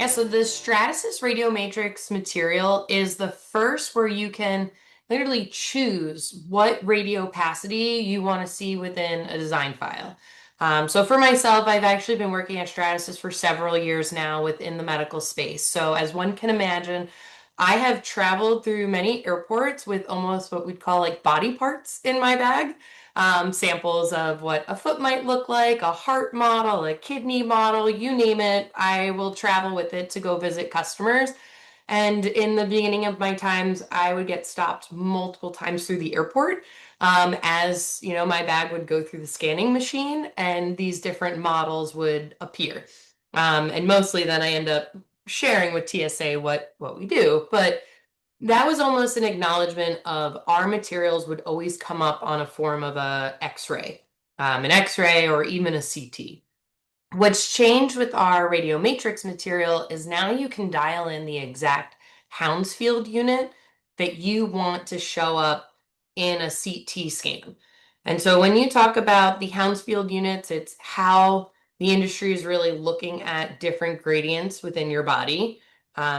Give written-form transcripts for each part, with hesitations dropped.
Yeah, so the Stratasys RadioMatrix material is the first where you can literally choose what radiopacity you want to see within a design file. So for myself, I've actually been working at Stratasys for several years now within the medical space. So as one can imagine, I have traveled through many airports with almost what we'd call like body parts in my bag. Samples of what a foot might look like, a heart model, a kidney model, you name it. I will travel with it to go visit customers. And in the beginning of my times, I would get stopped multiple times through the airport as you know, my bag would go through the scanning machine and these different models would appear. And mostly then I end up sharing with TSA what we do. But that was almost an acknowledgement of our materials would always come up on a form of a X-ray, an X-ray or even a CT. What's changed with our radio matrix material is now you can dial in the exact Hounsfield unit that you want to show up in a CT scan. And so when you talk about the Hounsfield units, it's how the industry is really looking at different gradients within your body.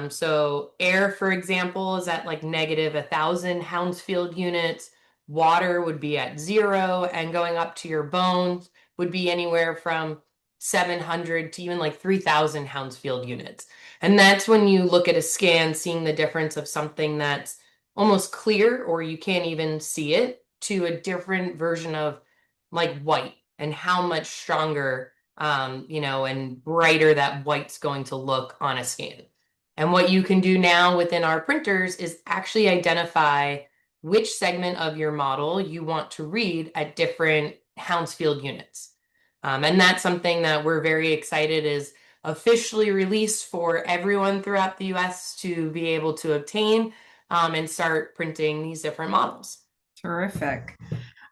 So air, for example, is at like negative 1,000 Hounsfield units. Water would be at 0, and going up to your bones would be anywhere from 700 to even like 3,000 Hounsfield units. And that's when you look at a scan, seeing the difference of something that's almost clear or you can't even see it to a different version of like white and how much stronger, and brighter that white's going to look on a scan. And what you can do now within our printers is actually identify which segment of your model you want to read at different Hounsfield units. And that's something that we're very excited is officially released for everyone throughout the US to be able to obtain and start printing these different models. Terrific.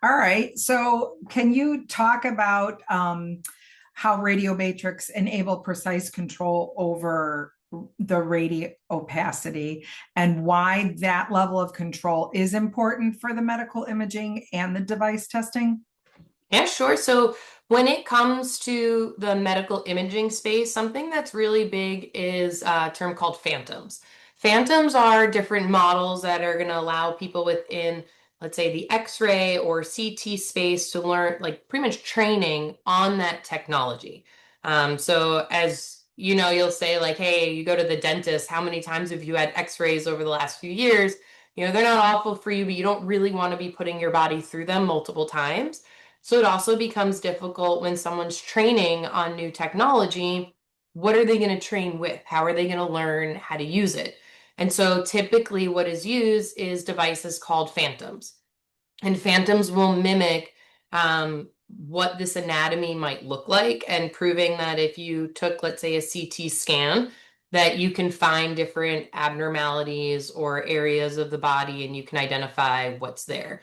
All right. So, can you talk about how radio matrix enable precise control over the radio opacity and why that level of control is important for the medical imaging and the device testing? Yeah, sure. So when it comes to the medical imaging space, something that's really big is a term called phantoms. Phantoms are different models that are going to allow people within, let's say, the X-ray or CT space to learn, like pretty much training on that technology. So as you know, you'll say like, hey, you go to the dentist, how many times have you had X-rays over the last few years? You know, they're not awful for you, but you don't really want to be putting your body through them multiple times. So it also becomes difficult when someone's training on new technology. What are they going to train with? How are they going to learn how to use it? And so typically what is used is devices called phantoms. And phantoms will mimic what this anatomy might look like, and proving that if you took, let's say, a CT scan, that you can find different abnormalities or areas of the body and you can identify what's there.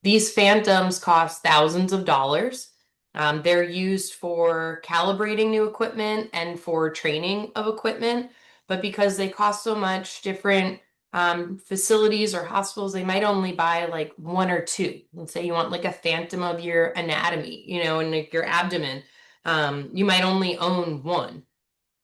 These phantoms cost thousands of dollars. They're used for calibrating new equipment and for training of equipment, but because they cost so much, different facilities or hospitals, they might only buy like one or two. Let's say you want like a phantom of your anatomy, and like your abdomen. You might only own one.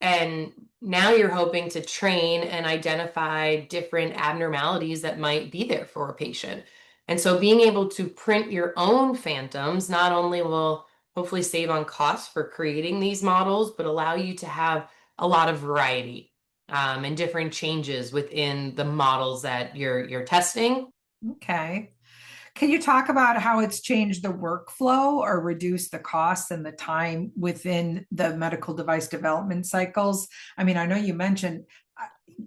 And now you're hoping to train and identify different abnormalities that might be there for a patient. And so being able to print your own phantoms not only will hopefully save on costs for creating these models, but allow you to have a lot of variety and different changes within the models that you're testing. Okay. Can you talk about how it's changed the workflow or reduced the costs and the time within the medical device development cycles? I mean, I know you mentioned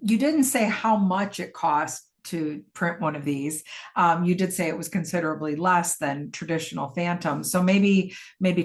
you didn't say how much it cost to print one of these. You did say it was considerably less than traditional phantoms. So maybe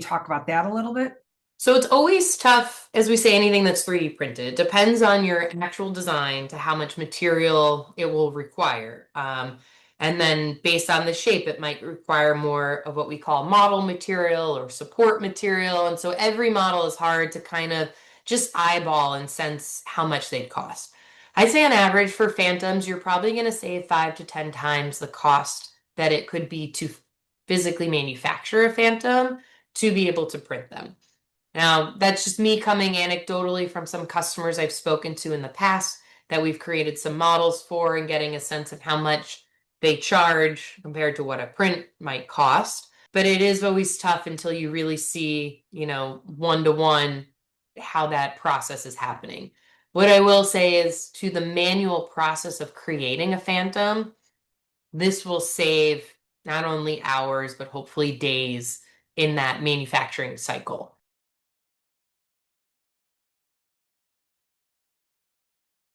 talk about that a little bit. So it's always tough, as we say, anything that's 3D printed. It depends on your actual design to how much material it will require. And then based on the shape, it might require more of what we call model material or support material. And so every model is hard to kind of just eyeball and sense how much they'd cost. I'd say on average for Phantoms, you're probably going to save 5 to 10 times the cost that it could be to physically manufacture a Phantom to be able to print them. Now, that's just me coming anecdotally from some customers I've spoken to in the past that we've created some models for and getting a sense of how much they charge compared to what a print might cost. But it is always tough until you really see, one to one how that process is happening. What I will say is to the manual process of creating a phantom, this will save not only hours, but hopefully days in that manufacturing cycle.